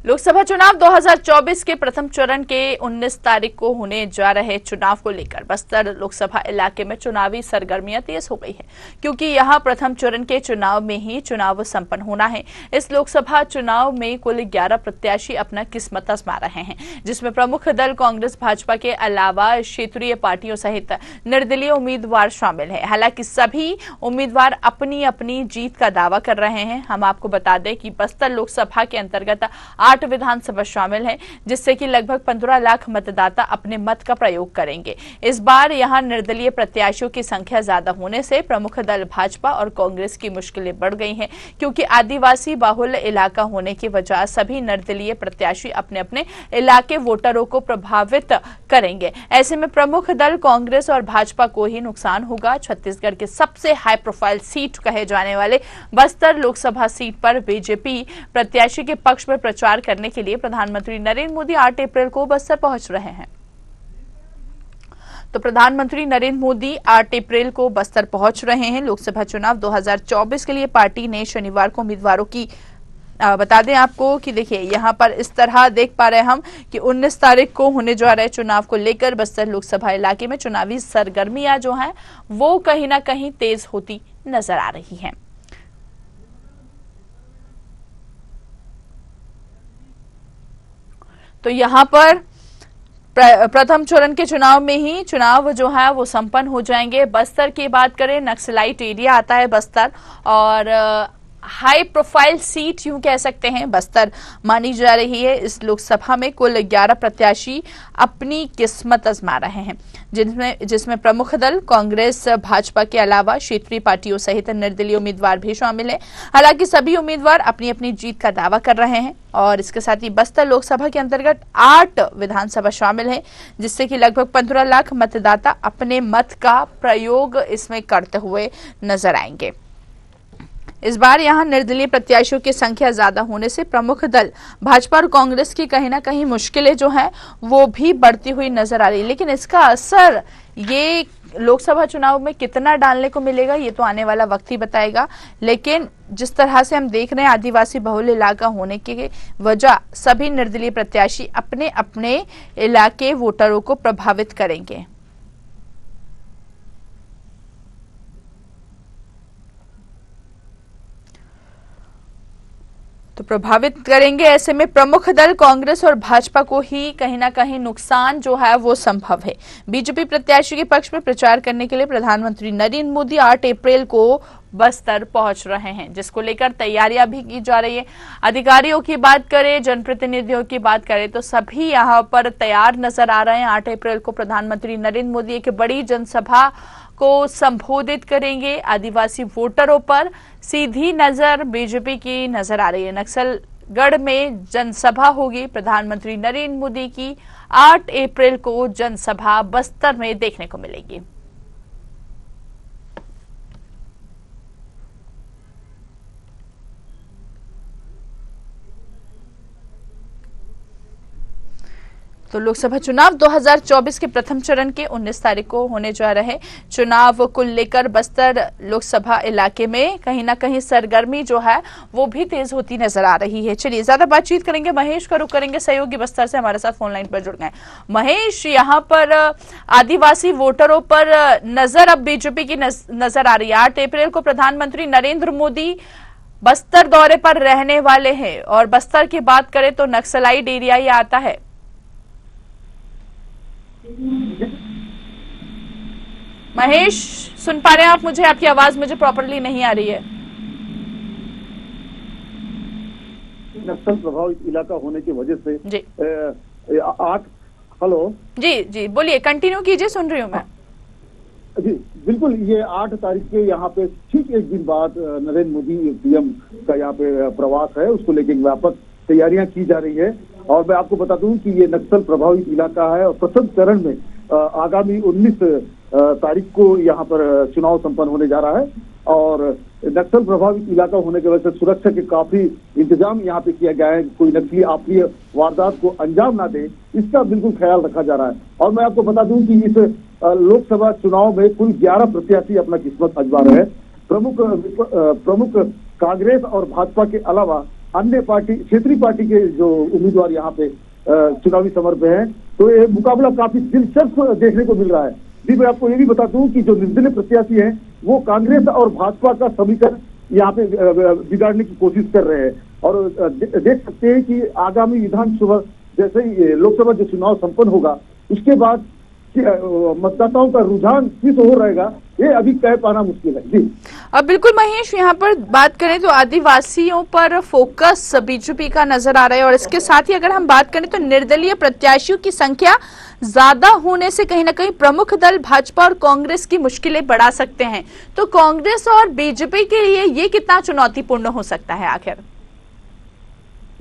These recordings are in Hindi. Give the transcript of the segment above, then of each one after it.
लोकसभा चुनाव 2024 के प्रथम चरण के 19 तारीख को होने जा रहे चुनाव को लेकर बस्तर लोकसभा इलाके में चुनावी सरगर्मियां तेज हो गई है, क्योंकि यहां प्रथम चरण के चुनाव में ही चुनाव संपन्न होना है। इस लोकसभा चुनाव में कुल 11 प्रत्याशी अपना किस्मत आजमा रहे हैं, जिसमें प्रमुख दल कांग्रेस भाजपा के अलावा क्षेत्रीय पार्टियों सहित निर्दलीय उम्मीदवार शामिल है। हालांकि सभी उम्मीदवार अपनी अपनी जीत का दावा कर रहे हैं। हम आपको बता दें कि बस्तर लोकसभा के अंतर्गत 8 विधानसभा शामिल है, जिससे कि लगभग 15 लाख मतदाता अपने मत का प्रयोग करेंगे। इस बार यहां निर्दलीय प्रत्याशियों की संख्या ज्यादा होने से प्रमुख दल भाजपा और कांग्रेस की मुश्किलें बढ़ गई हैं, क्योंकि आदिवासी बाहुल इलाका होने की वजह सभी निर्दलीय प्रत्याशी अपने अपने इलाके वोटरों को प्रभावित करेंगे। ऐसे में प्रमुख दल कांग्रेस और भाजपा को ही नुकसान होगा। छत्तीसगढ़ के सबसे हाई प्रोफाइल सीट कहे जाने वाले बस्तर लोकसभा सीट पर बीजेपी प्रत्याशी के पक्ष में प्रचार करने के लिए प्रधानमंत्री नरेंद्र मोदी 8 अप्रैल को बस्तर पहुंच रहे हैं। तो प्रधानमंत्री नरेंद्र मोदी 8 अप्रैल को बस्तर पहुंच रहे हैं। लोकसभा चुनाव 2024 के लिए पार्टी ने शनिवार को उम्मीदवारों की बता दें आपको कि देखिए यहां पर इस तरह देख पा रहे हैं हम कि 19 तारीख को होने जा रहे चुनाव को लेकर बस्तर लोकसभा इलाके में चुनावी सरगर्मियां जो हैं वो कहीं ना कहीं तेज होती नजर आ रही हैं। तो यहां पर प्रथम चरण के चुनाव में ही चुनाव जो है वो संपन्न हो जाएंगे। बस्तर की बात करें, नक्सलाइट एरिया आता है बस्तर और हाई प्रोफाइल सीट यूं कह सकते हैं बस्तर मानी जा रही है। इस लोकसभा में कुल 11 प्रत्याशी अपनी किस्मत आजमा रहे हैं, जिसमें प्रमुख दल कांग्रेस भाजपा के अलावा क्षेत्रीय पार्टियों सहित निर्दलीय उम्मीदवार भी शामिल हैं। हालांकि सभी उम्मीदवार अपनी अपनी जीत का दावा कर रहे हैं और इसके साथ ही बस्तर लोकसभा के अंतर्गत 8 विधानसभा शामिल है, जिससे कि लगभग 15 लाख मतदाता अपने मत का प्रयोग इसमें करते हुए नजर आएंगे। इस बार यहां निर्दलीय प्रत्याशियों की संख्या ज्यादा होने से प्रमुख दल भाजपा और कांग्रेस की कहीं ना कहीं मुश्किलें जो हैं वो भी बढ़ती हुई नजर आ रही है। लेकिन इसका असर ये लोकसभा चुनाव में कितना डालने को मिलेगा ये तो आने वाला वक्त ही बताएगा। लेकिन जिस तरह से हम देख रहे हैं आदिवासी बहुल इलाका होने की वजह सभी निर्दलीय प्रत्याशी अपने अपने इलाके वोटरों को प्रभावित करेंगे। तो प्रभावित करेंगे। ऐसे में प्रमुख दल कांग्रेस और भाजपा को ही कहीं ना कहीं नुकसान जो है वो संभव है। बीजेपी प्रत्याशी के पक्ष में प्रचार करने के लिए प्रधानमंत्री नरेंद्र मोदी 8 अप्रैल को बस्तर पहुंच रहे हैं, जिसको लेकर तैयारियां भी की जा रही है। अधिकारियों की बात करें, जनप्रतिनिधियों की बात करें तो सभी यहां पर तैयार नजर आ रहे हैं। 8 अप्रैल को प्रधानमंत्री नरेंद्र मोदी एक बड़ी जनसभा को संबोधित करेंगे। आदिवासी वोटरों पर सीधी नजर बीजेपी की नजर आ रही है। नक्सलगढ़ में जनसभा होगी। प्रधानमंत्री नरेंद्र मोदी की 8 अप्रैल को जनसभा बस्तर में देखने को मिलेगी। तो लोकसभा चुनाव 2024 के प्रथम चरण के 19 तारीख को होने जा रहे चुनाव को लेकर बस्तर लोकसभा इलाके में कहीं ना कहीं सरगर्मी जो है वो भी तेज होती नजर आ रही है। चलिए ज्यादा बातचीत करेंगे, महेश का रुख करेंगे, सहयोगी बस्तर से हमारे साथ फोन लाइन पर जुड़ गए। महेश, यहाँ पर आदिवासी वोटरों पर नजर अब बीजेपी की नजर आ रही है। 8 अप्रैल को प्रधानमंत्री नरेंद्र मोदी बस्तर दौरे पर रहने वाले हैं और बस्तर की बात करें तो नक्सलाइट एरिया ही आता है। महेश, सुन पा रहे हैं आप मुझे? आपकी आवाज मुझे प्रॉपरली नहीं आ रही है। नक्सल प्रभावित इलाका होने की वजह से जी 8 हेलो जी बोलिए, कंटिन्यू कीजिए, सुन रही हूँ मैं। जी बिल्कुल, ये 8 तारीख के यहाँ पे ठीक एक दिन बाद नरेंद्र मोदी पीएम का यहाँ पे प्रवास है, उसको लेकर व्यापक तैयारियां की जा रही है। और मैं आपको बता दूं कि ये नक्सल प्रभावित इलाका है और प्रथम चरण में आगामी 19 तारीख को यहाँ पर चुनाव संपन्न होने जा रहा है। और नक्सल प्रभावित इलाका होने की वजह से सुरक्षा के काफी इंतजाम यहाँ पे किया गया है। कोई नक्सली आपसी वारदात को अंजाम ना दे, इसका बिल्कुल ख्याल रखा जा रहा है। और मैं आपको बता दूं कि इस लोकसभा चुनाव में कुल 11 प्रत्याशी अपना किस्मत आजमा रहे हैं। प्रमुख कांग्रेस और भाजपा के अलावा अन्य पार्टी, क्षेत्रीय पार्टी के जो उम्मीदवार यहाँ पे चुनावी समर पे हैं, तो ये मुकाबला काफी दिलचस्प देखने को मिल रहा है। जी मैं आपको ये भी बता दूं कि जो निर्दलीय प्रत्याशी हैं वो कांग्रेस और भाजपा का समीकरण यहाँ पे बिगाड़ने की कोशिश कर रहे हैं। और देख सकते हैं कि आगामी विधानसभा जैसे ही लोकसभा जो चुनाव संपन्न होगा उसके बाद मतदाताओं का रुझान किस ओर रहेगा ये अभी तय पाना मुश्किल है। जी अब बिल्कुल महेश, यहाँ पर बात करें तो आदिवासियों पर फोकस बीजेपी का नजर आ रहा है और इसके साथ ही अगर हम बात करें तो निर्दलीय प्रत्याशियों की संख्या ज्यादा होने से कहीं ना कहीं प्रमुख दल भाजपा और कांग्रेस की मुश्किलें बढ़ा सकते हैं। तो कांग्रेस और बीजेपी के लिए ये कितना चुनौतीपूर्ण हो सकता है आखिर?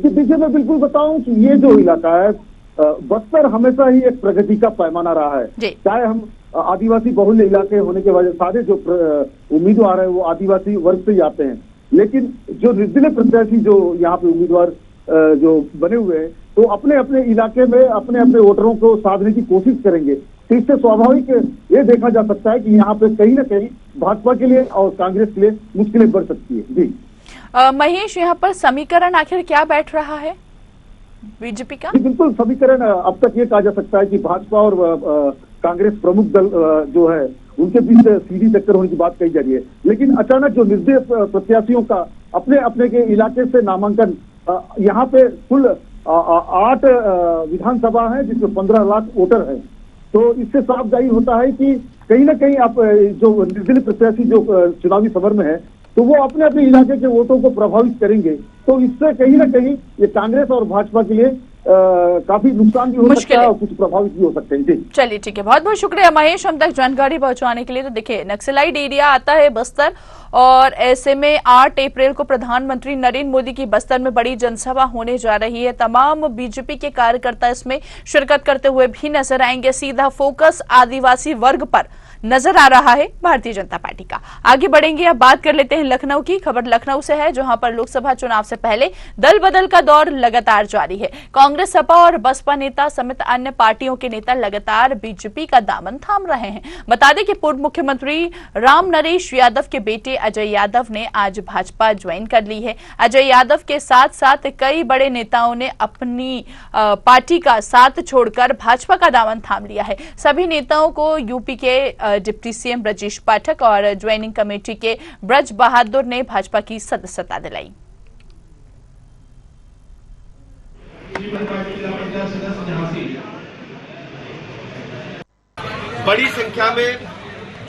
देखिए मैं बिल्कुल बताऊं कि ये जो इलाका है बस्तर हमेशा ही एक प्रगति का पैमाना रहा है। चाहे हम आदिवासी बहुल्य इलाके होने के वजह सारे जो उम्मीदवार हैं वो आदिवासी वर्ग से ही आते हैं, लेकिन जो निर्दलीय प्रत्याशी जो यहाँ पे उम्मीदवार जो बने हुए हैं तो अपने अपने इलाके में अपने अपने वोटरों को साधने की कोशिश करेंगे। तो इससे स्वाभाविक ये देखा जा सकता है कि यहाँ पे कहीं ना कहीं भाजपा के लिए और कांग्रेस के लिए मुश्किलें बढ़ सकती है। जी महेश, यहाँ पर समीकरण आखिर क्या बैठ रहा है बीजेपी का? बिल्कुल समीकरण अब तक ये कहा जा सकता है कि भाजपा और कांग्रेस प्रमुख दल जो है उनके बीच सीधी टक्कर होने की बात कही जा रही है, लेकिन अचानक जो निर्दलीय प्रत्याशियों का अपने अपने के इलाके से नामांकन यहाँ पे कुल 8 विधानसभा है जिसमें 15 लाख वोटर है, तो इससे साफ जाहिर होता है कि कहीं ना कहीं आप जो निर्दलीय प्रत्याशी जो चुनावी समर में है तो वो अपने अपने इलाके के वोटों को प्रभावित करेंगे। तो इससे कहीं ना कहीं ये कांग्रेस और भाजपा के लिए काफी नुकसान भी हो सकता है और कुछ प्रभावित भी हो सकते हैं। जी चलिए ठीक है, बहुत बहुत शुक्रिया महेश हम तक जानकारी पहुंचाने के लिए। तो देखिए नक्सलाइट एरिया आता है बस्तर और ऐसे में 8 अप्रैल को प्रधानमंत्री नरेंद्र मोदी की बस्तर में बड़ी जनसभा होने जा रही है। तमाम बीजेपी के कार्यकर्ता इसमें शिरकत करते हुए भी नजर आएंगे। सीधा फोकस आदिवासी वर्ग पर नजर आ रहा है भारतीय जनता पार्टी का। आगे बढ़ेंगे, अब बात कर लेते हैं लखनऊ की। खबर लखनऊ से है जहां पर लोकसभा चुनाव से पहले दल बदल का दौर लगातार जारी है। कांग्रेस, सपा और बसपा नेता समेत अन्य पार्टियों के नेता लगातार बीजेपी का दामन थाम रहे हैं। बता दें कि पूर्व मुख्यमंत्री राम नरेश यादव के बेटे अजय यादव ने आज भाजपा ज्वाइन कर ली है। अजय यादव के साथ साथ कई बड़े नेताओं ने अपनी पार्टी का साथ छोड़कर भाजपा का दामन थाम लिया है। सभी नेताओं को यूपी के डिप्टी सीएम ब्रजेश पाठक और ज्वाइनिंग कमेटी के ब्रज बहादुर ने भाजपा की सदस्यता दिलाई। बड़ी संख्या में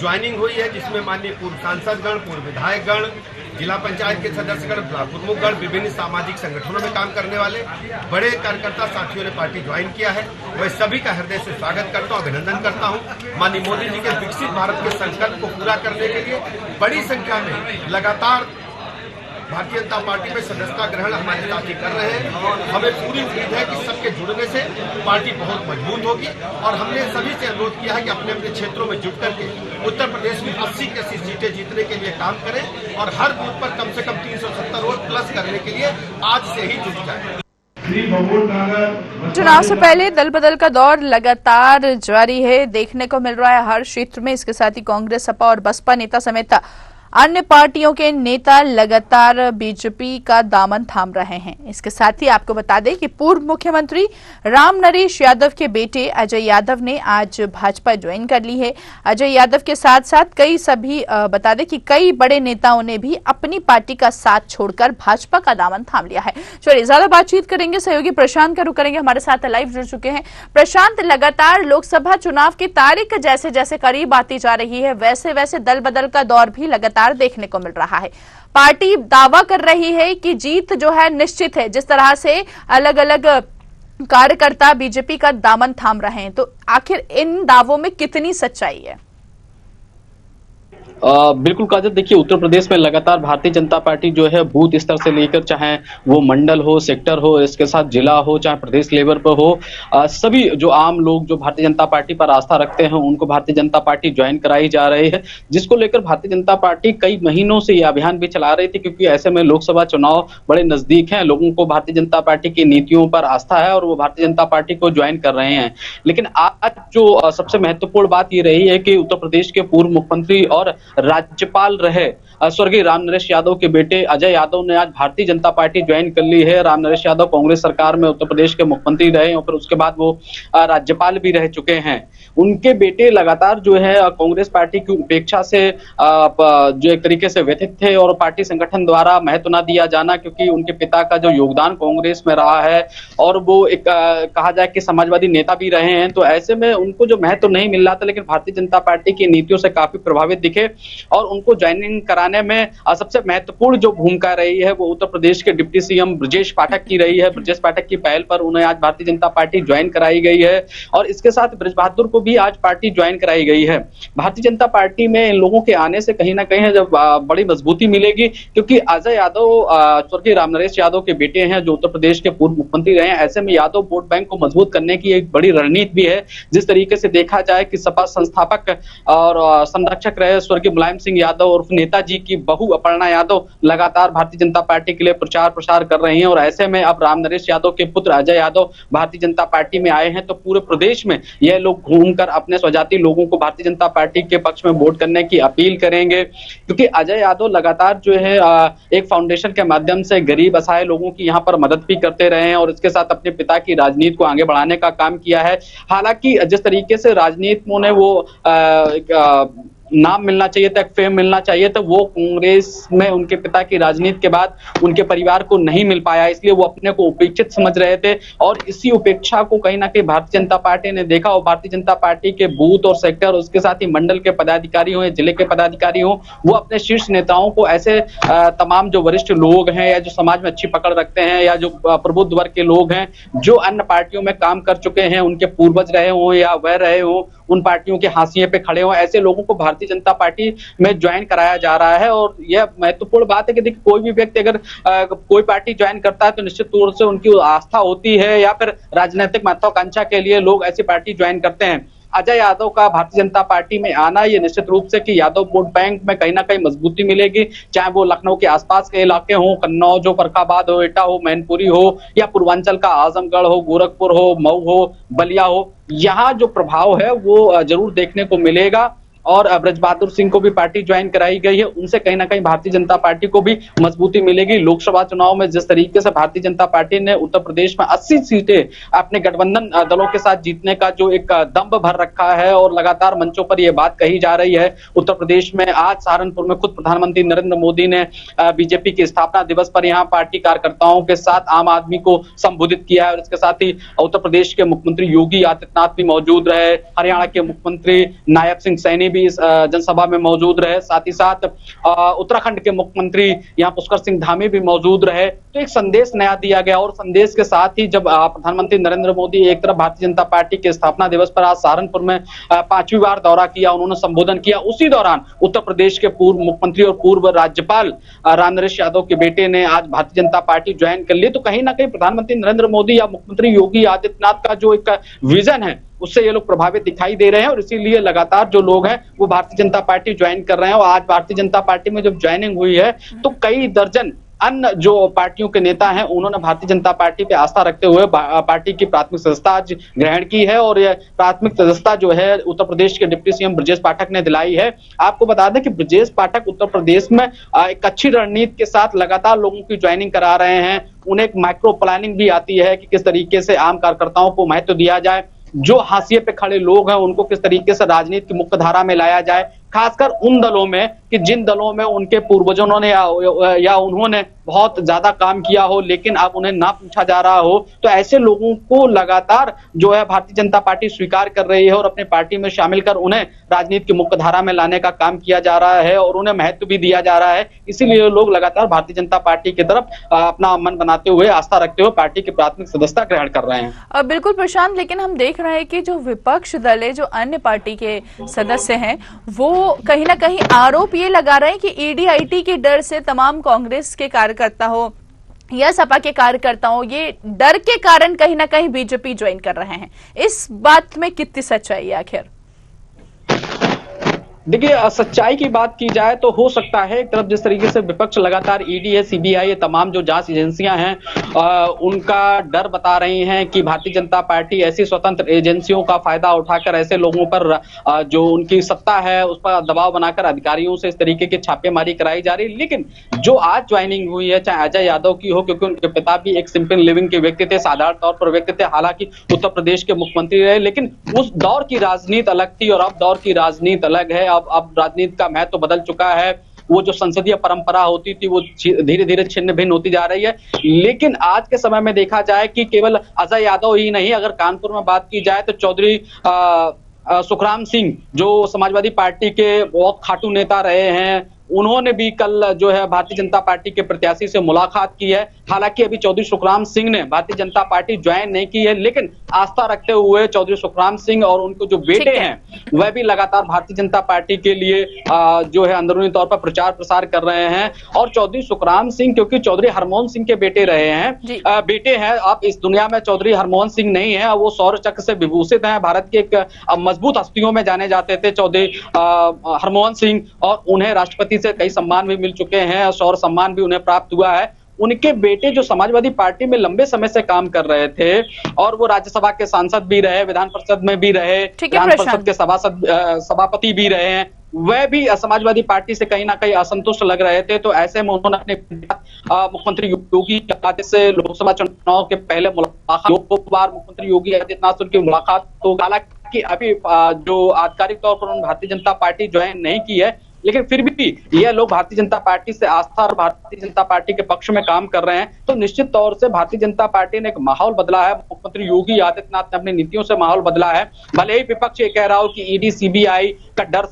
ज्वाइनिंग हुई है जिसमें माननीय पूर्व सांसदगण, पूर्व विधायकगण, जिला पंचायत के सदस्यगण, ब्लॉक प्रमुखगण, विभिन्न सामाजिक संगठनों में काम करने वाले बड़े कार्यकर्ता साथियों ने पार्टी ज्वाइन किया है। मैं सभी का हृदय से स्वागत करता हूं, अभिनंदन करता हूं। माननीय मोदी जी के विकसित भारत के संकल्प को पूरा करने के लिए बड़ी संख्या में लगातार भारतीय जनता पार्टी में सदस्यता ग्रहण हमारे साथी कर रहे हैं। हमें पूरी उम्मीद है कि सबके जुड़ने से पार्टी बहुत मजबूत होगी और हमने सभी से अनुरोध किया है कि अपने अपने क्षेत्रों में जुट करके उत्तर प्रदेश में 80 की 80 सीटें जीतने के लिए काम करें और हर बूथ पर कम से कम 370 वोट प्लस करने के लिए आज से ही जुट जाए। चुनाव से पहले दल बदल का दौर लगातार जारी है, देखने को मिल रहा है हर क्षेत्र में। इसके साथ ही कांग्रेस, सपा और बसपा नेता समेत अन्य पार्टियों के नेता लगातार बीजेपी का दामन थाम रहे हैं। इसके साथ ही आपको बता दें कि पूर्व मुख्यमंत्री राम नरेश यादव के बेटे अजय यादव ने आज भाजपा ज्वाइन कर ली है। अजय यादव के साथ साथ बता दें कि कई बड़े नेताओं ने भी अपनी पार्टी का साथ छोड़कर भाजपा का दामन थाम लिया है। चलिए ज्यादा बातचीत करेंगे, सहयोगी प्रशांत का रुख करेंगे, हमारे साथ लाइव जुड़ चुके हैं। प्रशांत, लगातार लोकसभा चुनाव की तारीख जैसे जैसे करीब आती जा रही है वैसे वैसे दल बदल का दौर भी लगातार देखने को मिल रहा है। पार्टी दावा कर रही है कि जीत जो है निश्चित है, जिस तरह से अलग अलग कार्यकर्ता बीजेपी का दामन थाम रहे हैं, तो आखिर इन दावों में कितनी सच्चाई है? बिल्कुल काजल, देखिए उत्तर प्रदेश में लगातार भारतीय जनता पार्टी जो है बूथ स्तर से लेकर चाहे वो मंडल हो, सेक्टर हो, इसके साथ जिला हो, चाहे प्रदेश लेवल पर हो, सभी जो आम लोग जो भारतीय जनता पार्टी पर आस्था रखते हैं उनको भारतीय जनता पार्टी ज्वाइन कराई जा रही है, जिसको लेकर भारतीय जनता पार्टी कई महीनों से यह अभियान भी चला रही थी, क्योंकि ऐसे में लोकसभा चुनाव बड़े नजदीक हैं। लोगों को भारतीय जनता पार्टी की नीतियों पर आस्था है और वो भारतीय जनता पार्टी को ज्वाइन कर रहे हैं। लेकिन आज आज जो सबसे महत्वपूर्ण बात ये रही है कि उत्तर प्रदेश के पूर्व मुख्यमंत्री और राज्यपाल रहे स्वर्गीय रामनरेश यादव के बेटे अजय यादव ने आज भारतीय जनता पार्टी ज्वाइन कर ली है। रामनरेश यादव कांग्रेस सरकार में उत्तर प्रदेश के मुख्यमंत्री रहे और फिर उसके बाद वो राज्यपाल भी रह चुके हैं। उनके बेटे लगातार जो है कांग्रेस पार्टी की उपेक्षा से जो एक तरीके से व्यथित थे और पार्टी संगठन द्वारा महत्व न दिया जाना, क्योंकि उनके पिता का जो योगदान कांग्रेस में रहा है और वो एक कहा जाए कि समाजवादी नेता भी रहे हैं, तो ऐसे में उनको जो महत्व नहीं मिल रहा था। लेकिन भारतीय जनता पार्टी की नीतियों से काफी प्रभावित दिखे और उनको ज्वाइनिंग कराने में सबसे महत्वपूर्ण जो भूमिका रही है वो उत्तर प्रदेश के डिप्टी सीएम ब्रजेश पाठक की रही है। ब्रजेश पाठक की पहल पर उन्हें आज भारतीय जनता पार्टी ज्वाइन कराई गई है और इसके साथ ब्रज बहादुर को भी आज पार्टी ज्वाइन कराई गई है। भारतीय जनता पार्टी में इन लोगों के आने से कहीं ना कहीं जब बड़ी मजबूती मिलेगी, क्योंकि अजय यादव स्वर्गीय रामनरेश यादव के बेटे हैं जो उत्तर प्रदेश के पूर्व मुख्यमंत्री रहे हैं। ऐसे में यादव वोट बैंक को मजबूत करने की एक बड़ी रणनीति भी है। जिस तरीके से देखा जाए कि सपा संस्थापक और संरक्षक रहे स्वर्गीय मुलायम सिंह यादव और नेताजी की बहू अपर्णा यादव लगातार भारतीय जनता पार्टी के लिए प्रचार प्रसार कर रही हैं और ऐसे में अब रामनरेश यादव के पुत्र अजय यादव भारतीय जनता पार्टी में आए हैं तो पूरे प्रदेश में यह लोग घूमकर अपने स्वजाति लोगों को भारतीय जनता पार्टी के पक्ष में वोट करने की अपील करेंगे, क्योंकि अजय यादव लगातार जो है एक फाउंडेशन के माध्यम से गरीब असहाय लोगों की यहाँ पर मदद भी करते रहे हैं और इसके साथ अपने पिता की राजनीति को आगे बढ़ाने का काम किया है। हालांकि जिस तरीके से राजनीति में वो नाम मिलना चाहिए था, फेम मिलना चाहिए था, वो कांग्रेस में उनके पिता की राजनीति के बाद उनके परिवार को नहीं मिल पाया, इसलिए वो अपने को उपेक्षित समझ रहे थे और इसी उपेक्षा को कहीं ना कहीं भारतीय जनता पार्टी ने देखा और भारतीय जनता पार्टी के बूथ और सेक्टर, उसके साथ ही मंडल के पदाधिकारी हो या जिले के पदाधिकारी हो, वो अपने शीर्ष नेताओं को ऐसे तमाम जो वरिष्ठ लोग हैं या जो समाज में अच्छी पकड़ रखते हैं या जो प्रबुद्ध वर्ग के लोग हैं जो अन्य पार्टियों में काम कर चुके हैं, उनके पूर्वज रहे हो या वह रहे हो, उन पार्टियों के हाशिए पे खड़े हो, ऐसे लोगों को भारतीय जनता पार्टी में ज्वाइन कराया जा रहा है। और यह महत्वपूर्ण बात है कि देखिए कोई भी व्यक्ति अगर कोई पार्टी ज्वाइन करता है तो निश्चित तौर से उनकी आस्था होती है या फिर राजनीतिक महत्वाकांक्षा के लिए लोग ऐसी पार्टी ज्वाइन करते हैं। अजय यादव का भारतीय जनता पार्टी में आना ये निश्चित रूप से कि यादव वोट बैंक में कहीं ना कहीं मजबूती मिलेगी, चाहे वो लखनऊ के आसपास के इलाके हो, कन्नौज हो, फर्रुखाबाद हो, एटा हो, मैनपुरी हो या पूर्वांचल का आजमगढ़ हो, गोरखपुर हो, मऊ हो, बलिया हो, यहाँ जो प्रभाव है वो जरूर देखने को मिलेगा। और ब्रज बहादुर सिंह को भी पार्टी ज्वाइन कराई गई है, उनसे कहीं ना कहीं भारतीय जनता पार्टी को भी मजबूती मिलेगी। लोकसभा चुनाव में जिस तरीके से भारतीय जनता पार्टी ने उत्तर प्रदेश में 80 सीटें अपने गठबंधन दलों के साथ जीतने का जो एक दंभ भर रखा है और लगातार मंचों पर यह बात कही जा रही है। उत्तर प्रदेश में आज सहारनपुर में खुद प्रधानमंत्री नरेंद्र मोदी ने बीजेपी के स्थापना दिवस पर यहाँ पार्टी कार्यकर्ताओं के साथ आम आदमी को संबोधित किया है और इसके साथ ही उत्तर प्रदेश के मुख्यमंत्री योगी आदित्यनाथ भी मौजूद रहे, हरियाणा के मुख्यमंत्री नायब सिंह सैनी इस जनसभा में मौजूद रहे, साथ ही साथ उत्तराखंड के मुख्यमंत्री यहाँ पुष्कर सिंह धामी भी मौजूद रहे। तो एक संदेश नया दिया गया और संदेश के साथ ही जब प्रधानमंत्री नरेंद्र मोदी एक तरफ भारतीय जनता पार्टी के स्थापना दिवस पर आज सहारनपुर में 5वीं बार दौरा किया, उन्होंने संबोधन किया, उसी दौरान उत्तर प्रदेश के पूर्व मुख्यमंत्री और पूर्व राज्यपाल रामनरेश यादव के बेटे ने आज भारतीय जनता पार्टी ज्वाइन कर ली। तो कहीं ना कहीं प्रधानमंत्री नरेंद्र मोदी या मुख्यमंत्री योगी आदित्यनाथ का जो एक विजन है उससे ये लोग प्रभावित दिखाई दे रहे हैं और इसीलिए लगातार जो लोग हैं वो भारतीय जनता पार्टी ज्वाइन कर रहे हैं। और आज भारतीय जनता पार्टी में जब ज्वाइनिंग हुई है तो कई दर्जन अन्य जो पार्टियों के नेता हैं उन्होंने भारतीय जनता पार्टी पे आस्था रखते हुए पार्टी की प्राथमिक सदस्यता आज ग्रहण की है और यह प्राथमिक सदस्यता जो है उत्तर प्रदेश के डिप्टी सीएम ब्रजेश पाठक ने दिलाई है। आपको बता दें कि ब्रजेश पाठक उत्तर प्रदेश में एक अच्छी रणनीति के साथ लगातार लोगों की ज्वाइनिंग करा रहे हैं। उन्हें एक माइक्रो प्लानिंग भी आती है कि किस तरीके से आम कार्यकर्ताओं को महत्व दिया जाए, जो हाशिए पे खड़े लोग हैं उनको किस तरीके से राजनीति की मुख्य धारा में लाया जाए, खासकर उन दलों में कि जिन दलों में उनके पूर्वजों ने या उन्होंने बहुत ज्यादा काम किया हो लेकिन अब उन्हें ना पूछा जा रहा हो। तो ऐसे लोगों को लगातार जो है भारतीय जनता पार्टी स्वीकार कर रही है और अपने पार्टी में शामिल कर उन्हें राजनीति की मुख्य धारा में लाने का काम किया जा रहा है और उन्हें महत्व भी दिया जा रहा है। इसीलिए लोग लगातार भारतीय जनता पार्टी की तरफ अपना मन बनाते हुए, आस्था रखते हुए पार्टी की प्राथमिक सदस्यता ग्रहण कर रहे हैं। बिल्कुल प्रशांत, लेकिन हम देख रहे हैं कि जो विपक्ष दल है, जो अन्य पार्टी के सदस्य हैं, वो कहीं ना कहीं आरोप ये लगा रहे हैं कि ईडी-आईटी के डर से तमाम कांग्रेस के कार्यकर्ता हो या सपा के कार्यकर्ता हो, ये डर के कारण कहीं ना कहीं बीजेपी ज्वाइन कर रहे हैं। इस बात में कितनी सच्चाई है आखिर? देखिए, सच्चाई की बात की जाए तो हो सकता है एक तरफ जिस तरीके से विपक्ष लगातार ईडी है, सीबीआई, ये तमाम जो जांच एजेंसियां हैं उनका डर बता रही हैं कि भारतीय जनता पार्टी ऐसी स्वतंत्र एजेंसियों का फायदा उठाकर ऐसे लोगों पर जो उनकी सत्ता है उस पर दबाव बनाकर अधिकारियों से इस तरीके की छापेमारी कराई जा रही है। लेकिन जो आज ज्वाइनिंग हुई है, चाहे अजय यादव की हो, क्योंकि उनके पिता भी एक सिंपल लिविंग के व्यक्ति थे, साधारण तौर पर व्यक्ति थे, हालांकि उत्तर प्रदेश के मुख्यमंत्री रहे, लेकिन उस दौर की राजनीति अलग थी और अब दौर की राजनीति अलग है। अब राजनीति का महत्व तो बदल चुका है। वो जो संसदीय परंपरा होती थी वो धीरे धीरे छिन्न भिन्न होती जा रही है। लेकिन आज के समय में देखा जाए कि केवल अजय यादव ही नहीं, अगर कानपुर में बात की जाए तो चौधरी सुखराम सिंह जो समाजवादी पार्टी के बहुत खाटू नेता रहे हैं, उन्होंने भी कल जो है भारतीय जनता पार्टी के प्रत्याशी से मुलाकात की है। हालांकि अभी चौधरी सुखराम सिंह ने भारतीय जनता पार्टी ज्वाइन नहीं की है, लेकिन आस्था रखते हुए चौधरी सुखराम सिंह और उनको जो बेटे हैं वह भी लगातार भारतीय जनता पार्टी के लिए जो है अंदरूनी तौर पर प्रचार प्रसार कर रहे हैं। और चौधरी सुखराम सिंह क्योंकि चौधरी हरमोहन सिंह के बेटे रहे हैं, बेटे हैं, अब इस दुनिया में चौधरी हरमोहन सिंह नहीं है, वो सौर चक्र से विभूषित हैं, भारत के एक मजबूत हस्तियों में जाने जाते थे चौधरी हरमोहन सिंह, और उन्हें राष्ट्रपति से कई सम्मान भी मिल चुके हैं, शौर्य सम्मान भी उन्हें प्राप्त हुआ है। उनके बेटे जो समाजवादी पार्टी में लंबे समय से काम कर रहे थे और वो राज्यसभा के सांसद भी रहे, विधान परिषद में भी रहे, विधान परिषद के सभापति भी रहे हैं, वह भी समाजवादी पार्टी से कहीं ना कहीं असंतुष्ट लग रहे थे। तो ऐसे में उन्होंने अपने मुख्यमंत्री योगी आदित्यनाथ से लोकसभा चुनाव के पहले मुलाकात, 2 बार मुख्यमंत्री योगी आदित्यनाथ से उनकी मुलाकात हो। हालांकि अभी जो आधिकारिक तौर पर उन्होंने भारतीय जनता पार्टी ज्वाइन नहीं की है, लेकिन फिर भी यह लोग भारतीय जनता पार्टी से आस्था और भारतीय जनता पार्टी के पक्ष में काम कर रहे हैं। तो निश्चित तौर से भारतीय जनता पार्टी ने एक माहौल बदला है, मुख्यमंत्री योगी आदित्यनाथ ने अपनी नीतियों से माहौल बदला है। भले ही विपक्ष ये कह रहा हो कि ईडी सीबीआई का डर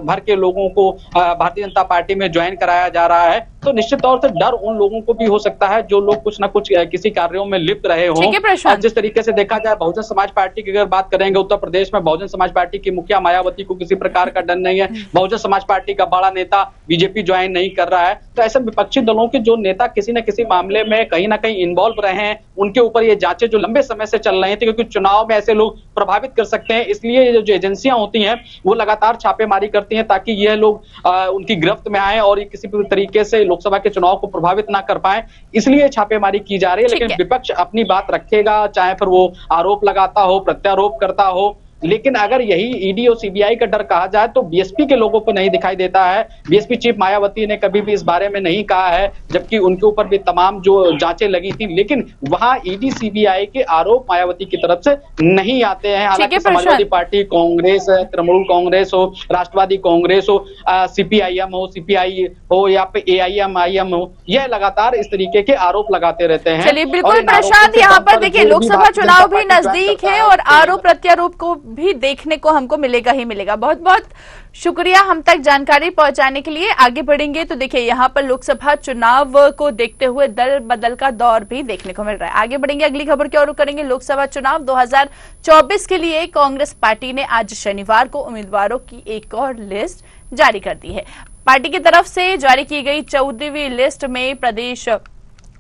भर के लोगों को भारतीय जनता पार्टी में ज्वाइन कराया जा रहा है, तो निश्चित तौर से डर उन लोगों को भी हो सकता है जो लोग कुछ ना कुछ किसी कार्यों में लिप्त रहे हों। जिस तरीके से देखा जाए बहुजन समाज पार्टी की अगर बात करेंगे, उत्तर प्रदेश में बहुजन समाज पार्टी की मुखिया मायावती को किसी प्रकार का डर नहीं है, बहुजन समाज पार्टी का बड़ा नेता बीजेपी ज्वाइन नहीं कर रहा है। तो ऐसे विपक्षी दलों के जो नेता किसी न किसी मामले में कहीं ना कहीं इन्वॉल्व रहे हैं, उनके ऊपर ये जांचें जो लंबे समय से चल रही थी, क्योंकि चुनाव में ऐसे लोग प्रभावित कर सकते हैं, इसलिए जो एजेंसियां होती हैं वो लगातार छापेमारी करती हैं ताकि यह लोग उनकी गिरफ्त में आए और किसी भी तरीके से लोकसभा के चुनाव को प्रभावित ना कर पाए, इसलिए छापेमारी की जा रही है। लेकिन विपक्ष अपनी बात रखेगा, चाहे फिर वो आरोप लगाता हो, प्रत्यारोप करता हो। लेकिन अगर यही ईडी और सीबीआई का डर कहा जाए तो बीएसपी के लोगों को नहीं दिखाई देता है। बीएसपी चीफ मायावती ने कभी भी इस बारे में नहीं कहा है, जबकि उनके ऊपर भी तमाम जो जांचें लगी थी, लेकिन वहां ईडी सीबीआई के आरोप मायावती की तरफ से नहीं आते हैं। हालांकि समाजवादी पार्टी, कांग्रेस, तृणमूल कांग्रेस हो, राष्ट्रवादी कांग्रेस हो, सीपीआईएम हो, सीपीआई हो या फिर एआईएम हो, यह लगातार इस तरीके के आरोप लगाते रहते हैं। चलिए बिल्कुल प्रशांत, यहाँ पर देखिए लोकसभा चुनाव भी नजदीक है और आरोप प्रत्यारोप को भी देखने को हमको मिलेगा ही मिलेगा। बहुत बहुत शुक्रिया हम तक जानकारी पहुंचाने के लिए। आगे बढ़ेंगे तो देखिए यहाँ पर लोकसभा चुनाव को देखते हुए दल बदल का दौर भी देखने को मिल रहा है। आगे बढ़ेंगे, अगली खबर की ओर करेंगे। लोकसभा चुनाव 2024 के लिए कांग्रेस पार्टी ने आज शनिवार को उम्मीदवारों की एक और लिस्ट जारी कर दी है। पार्टी की तरफ से जारी की गई 14वीं लिस्ट में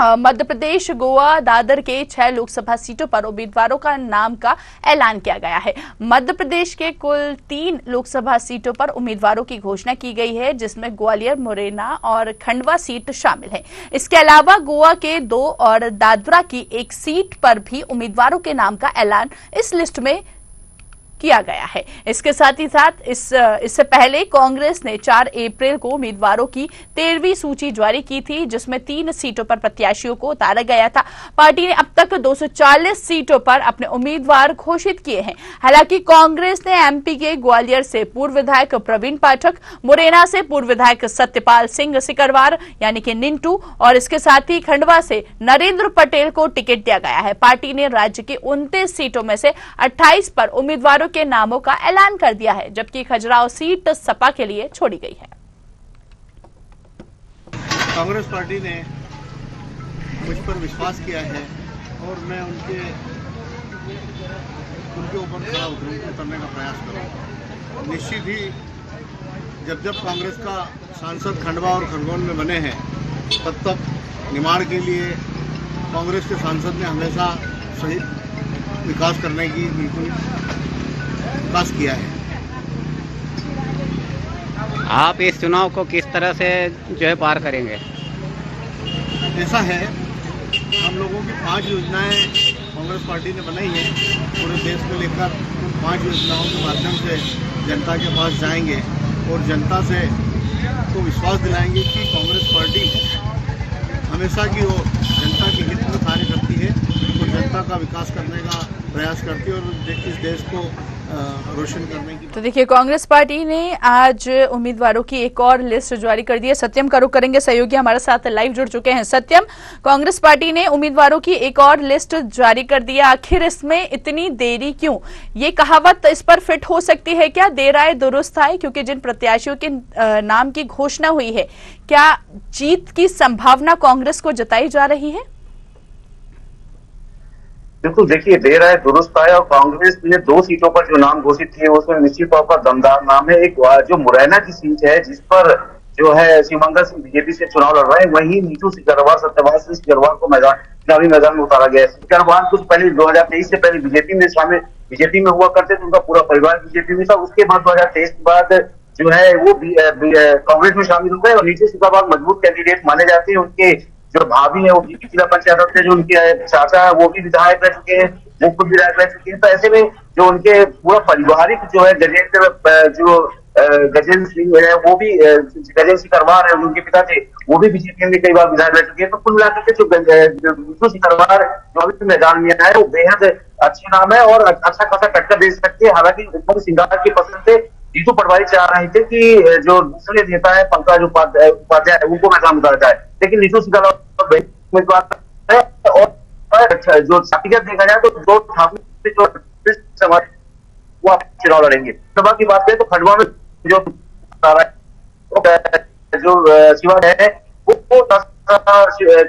मध्य प्रदेश, गोवा, दादर के 6 लोकसभा सीटों पर उम्मीदवारों का नाम का ऐलान किया गया है। मध्य प्रदेश के कुल 3 लोकसभा सीटों पर उम्मीदवारों की घोषणा की गई है, जिसमें ग्वालियर, मुरैना और खंडवा सीट शामिल है। इसके अलावा गोवा के 2 और दादरा की 1 सीट पर भी उम्मीदवारों के नाम का ऐलान इस लिस्ट में किया गया है। इसके साथ ही साथ इससे पहले कांग्रेस ने 4 अप्रैल को उम्मीदवारों की 13वीं सूची जारी की थी, जिसमें 3 सीटों पर प्रत्याशियों को उतारा गया था। पार्टी ने अब तक 240 सीटों पर अपने उम्मीदवार घोषित किए हैं। हालांकि कांग्रेस ने एमपी के ग्वालियर से पूर्व विधायक प्रवीण पाठक, मुरैना से पूर्व विधायक सत्यपाल सिंह सिकरवार यानी कि निंटू और इसके साथ ही खंडवा से नरेंद्र पटेल को टिकट दिया गया है। पार्टी ने राज्य की 29 सीटों में से 28 पर उम्मीदवारों के नामों का ऐलान कर दिया है, जबकि खजुराहो सीट सपा के लिए छोड़ी गई है। कांग्रेस पार्टी ने मुझ पर विश्वास किया है और मैं उनके ऊपर खड़ा उतरने का प्रयास करूँगा। निश्चित ही जब कांग्रेस का सांसद खंडवा और खरगोन में बने हैं, तब निमाड़ के लिए कांग्रेस के सांसद ने हमेशा सही विकास करने की बिल्कुल विकास किया है। आप इस चुनाव को किस तरह से जो है पार करेंगे? ऐसा है, हम लोगों की 5 योजनाएं कांग्रेस पार्टी ने बनाई हैं, पूरे देश में लेकर उन 5 योजनाओं के माध्यम से जनता के पास जाएंगे और जनता से को विश्वास दिलाएंगे कि कांग्रेस पार्टी हमेशा की वो जनता के हित में कार्य करती है और जनता का विकास करने का प्रयास करती है और इस देश को रोशन करने की। तो देखिए, कांग्रेस पार्टी ने आज उम्मीदवारों की एक और लिस्ट जारी कर दी है। सत्यम का रुख करेंगे, सहयोगी हमारे साथ लाइव जुड़ चुके हैं। सत्यम, कांग्रेस पार्टी ने उम्मीदवारों की एक और लिस्ट जारी कर दी है, आखिर इसमें इतनी देरी क्यों? ये कहावत इस पर फिट हो सकती है क्या, देर आए दुरुस्त आए? क्योंकि जिन प्रत्याशियों के नाम की घोषणा हुई है, क्या जीत की संभावना कांग्रेस को जताई जा रही है? बिल्कुल, देखिए, देर आए दुरुस्त आए और कांग्रेस ने 2 सीटों पर जो नाम घोषित किए उसमें निश्चित तौर पर दमदार नाम है। एक जो मुरैना की सीट है जिस पर जो है शिवमंगल सिंह बीजेपी से चुनाव लड़ रहे हैं, वहीं नीतू सिकरवार सत्यवान सिंह सिकरवार को चुनावी मैदान में उतारा गया है। सिकरवार कुछ पहले 2023 से पहले बीजेपी में हुआ करते थे, उनका पूरा परिवार बीजेपी में था। उसके बाद 2023 के बाद जो है वो कांग्रेस में शामिल हो गए और नीतू सिकरवार मजबूत कैंडिडेट माने जाते हैं। उनके जो भाभी है वो भी जिला पंचायत से, जो उनके चाचा है वो भी विधायक रह चुके हैं, वो खुद विधायक रह चुके हैं। तो ऐसे में जो उनके पूरा पारिवारिक जो है गजेंद्र सिंह है, वो भी गजेंद्र सिंह करवार है, उनके पिता थे, वो भी बीजेपी में कई बार विधायक रह चुके हैं। तो कुल मिलाकर के जो नीतू सिंह करवार जो मैदान में आए वो बेहद अच्छे नाम है और अच्छा खासा टक्कर दे सकते हैं। हालांकि उनको सिंगार की पसंद से जीतू पटवारी चाह रहे थे कि जो दूसरे नेता है पंकज उपाध्याय उनको मैदान उतारा जाए, लेकिन नीतू सिंह उम्मीदवार है और जो व्यक्तिगत देखा जाए तो 2 ठाकुर समाज वो चुनाव लड़ेंगे। सभा की बात करें तो खंडवा में जो शिवा है वो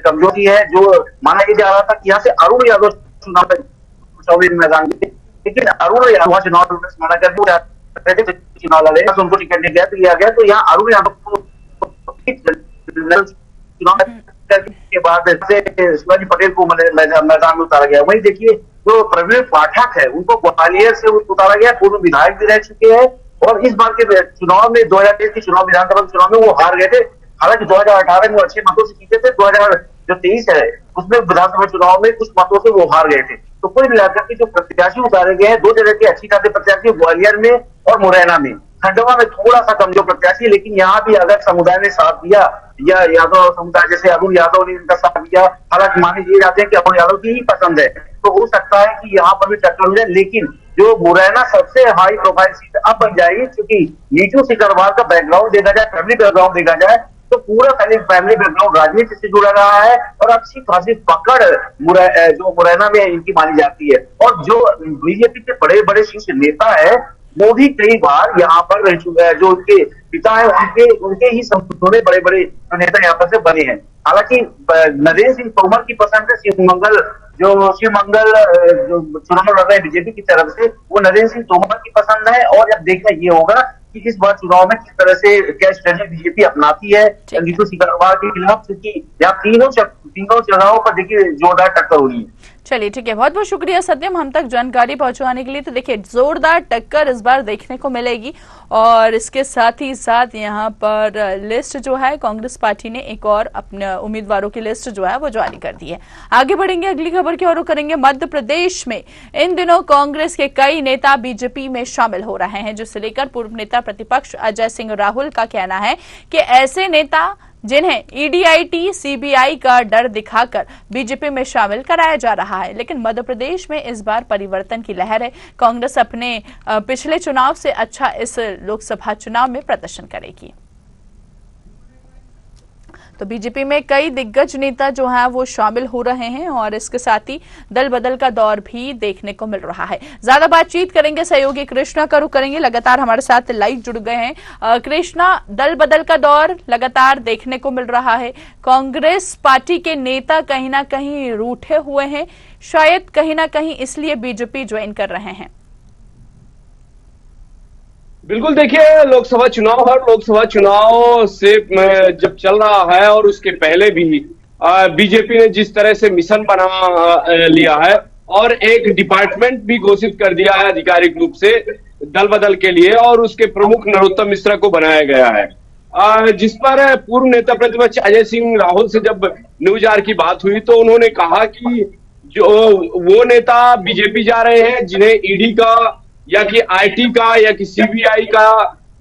कमजोरी है, जो माना ये जा रहा था कि यहाँ से अरुण यादव चुनाव मैदान में, लेकिन अरुण यादव चुनाव माना कर चुनाव लड़े, उनको टिकट नहीं गया तो लिया गया। तो यहाँ अरुण यादव को चुनाव के बाद शिवाजी पटेल को मैदान में उतारा गया। वही देखिए, जो प्रवीण पाठक है उनको ग्वालियर से उतारा गया, पूर्व विधायक भी रह चुके हैं और इस बार के चुनाव में 2023 के चुनाव विधानसभा चुनाव में वो हार गए थे। हालांकि 2018 में वो अच्छे मतों से जीते थे, 2023 है उसमें विधानसभा चुनाव में कुछ मतों से वो हार गए थे। तो कुल मिलाकर के जो प्रत्याशी उतारे गए हैं, 2 जगह के अच्छी खासे प्रत्याशी, ग्वालियर में और मुरैना में। खंडवा में थोड़ा सा कमजोर प्रत्याशी, लेकिन यहाँ भी अगर समुदाय ने साथ दिया या यादव समुदाय जैसे अरुण यादव ने इनका साथ दिया, हालांकि मान ये जाते हैं कि अरुण यादव की ही पसंद है, तो हो सकता है कि यहाँ पर भी टक्कर हो जाए। लेकिन जो मुरैना सबसे हाई प्रोफाइल सीट अब बन जाएगी, क्योंकि नीतू सिकरवार का बैकग्राउंड देखा जाए, फैमिली बैकग्राउंड देखा जाए तो पूरा फैमिली बैकग्राउंड राजनीति से जुड़ा रहा है और अच्छी खासी पकड़ जो मुरैना में इनकी मानी जाती है। और जो बीजेपी के बड़े बड़े शीर्ष नेता है वो भी कई बार यहाँ पर रह चुके हैं, जो उनके पिता है उनके ही संस्थानों में बड़े बड़े नेता यहाँ पर से बने हैं। हालांकि नरेंद्र सिंह तोमर की पसंद है, शिवमंगल जो चुनाव लड़ रहे हैं बीजेपी की तरफ से, वो नरेंद्र सिंह तोमर की पसंद है। और अब देखना ये होगा कि इस बार चुनाव में किस तरह से क्या स्ट्रेटेजी बीजेपी अपनाती है नीतू सिकरवार के खिलाफ, क्योंकि यहाँ तीनों जगहों पर देखिए जोरदार टक्कर हो रही है। चलिए ठीक है, बहुत बहुत शुक्रिया सत्यम हम तक जानकारी पहुंचाने के लिए। तो देखिए, जोरदार टक्कर इस बार देखने को मिलेगी और इसके साथ ही साथ यहाँ पर लिस्ट जो है कांग्रेस पार्टी ने एक और अपने उम्मीदवारों की लिस्ट जो है वो जारी कर दी है। आगे बढ़ेंगे, अगली खबर की ओर करेंगे। मध्य प्रदेश में इन दिनों कांग्रेस के कई नेता बीजेपी में शामिल हो रहे हैं, जिसे लेकर पूर्व नेता प्रतिपक्ष अजय सिंह राहुल का कहना है कि ऐसे नेता जिन्हें ईडीआईटी सीबीआई का डर दिखाकर बीजेपी में शामिल कराया जा रहा है, लेकिन मध्य प्रदेश में इस बार परिवर्तन की लहर है। कांग्रेस अपने पिछले चुनाव से अच्छा इस लोकसभा चुनाव में प्रदर्शन करेगी। तो बीजेपी में कई दिग्गज नेता जो हैं वो शामिल हो रहे हैं और इसके साथ ही दल बदल का दौर भी देखने को मिल रहा है। ज्यादा बातचीत करेंगे, सहयोगी कृष्णा का रुख करेंगे, लगातार हमारे साथ लाइव जुड़ गए हैं। कृष्णा, दल बदल का दौर लगातार देखने को मिल रहा है, कांग्रेस पार्टी के नेता कहीं ना कहीं रूठे हुए हैं, शायद कहीं ना कहीं इसलिए बीजेपी ज्वाइन कर रहे हैं। बिल्कुल, देखिए, लोकसभा चुनाव से जब चल रहा है और उसके पहले भी बीजेपी ने जिस तरह से मिशन बना लिया है और एक डिपार्टमेंट भी घोषित कर दिया है आधिकारिक रूप से, दल बदल के लिए और उसके प्रमुख नरोत्तम मिश्रा को बनाया गया है। जिस पर पूर्व नेता प्रतिपक्ष अजय सिंह राहुल से जब न्यूज आवर की बात हुई तो उन्होंने कहा कि जो वो नेता बीजेपी जा रहे हैं जिन्हें ईडी का या कि आईटी का या कि सीबीआई का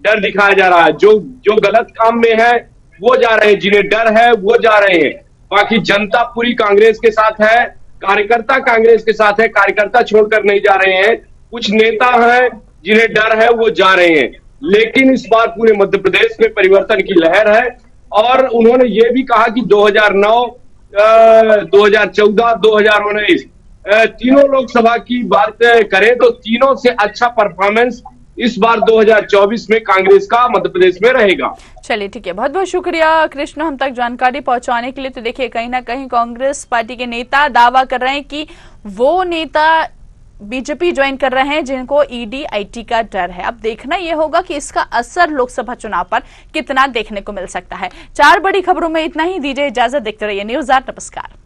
डर दिखाया जा रहा है, जो गलत काम में है वो जा रहे हैं, जिन्हें डर है वो जा रहे हैं। बाकी जनता पूरी कांग्रेस के साथ है, कार्यकर्ता कांग्रेस के साथ है, कार्यकर्ता छोड़कर नहीं जा रहे हैं। कुछ नेता हैं जिन्हें डर है वो जा रहे हैं, लेकिन इस बार पूरे मध्य प्रदेश में परिवर्तन की लहर है। और उन्होंने ये भी कहा कि 2009, 2014, 2019 तीनों लोकसभा की बात करें तो तीनों से अच्छा परफॉर्मेंस इस बार 2024 में कांग्रेस का मध्य प्रदेश में रहेगा। चलिए ठीक है, बहुत बहुत शुक्रिया कृष्ण हम तक जानकारी पहुंचाने के लिए। तो देखिए कहीं ना कहीं कांग्रेस पार्टी के नेता दावा कर रहे हैं कि वो नेता बीजेपी ज्वाइन कर रहे हैं जिनको ईडी आईटी का डर है। अब देखना यह होगा कि इसका असर लोकसभा चुनाव पर कितना देखने को मिल सकता है। 4 बड़ी खबरों में इतना ही, दीजिए इजाजत, देखते रहिए न्यूज़ 8। नमस्कार।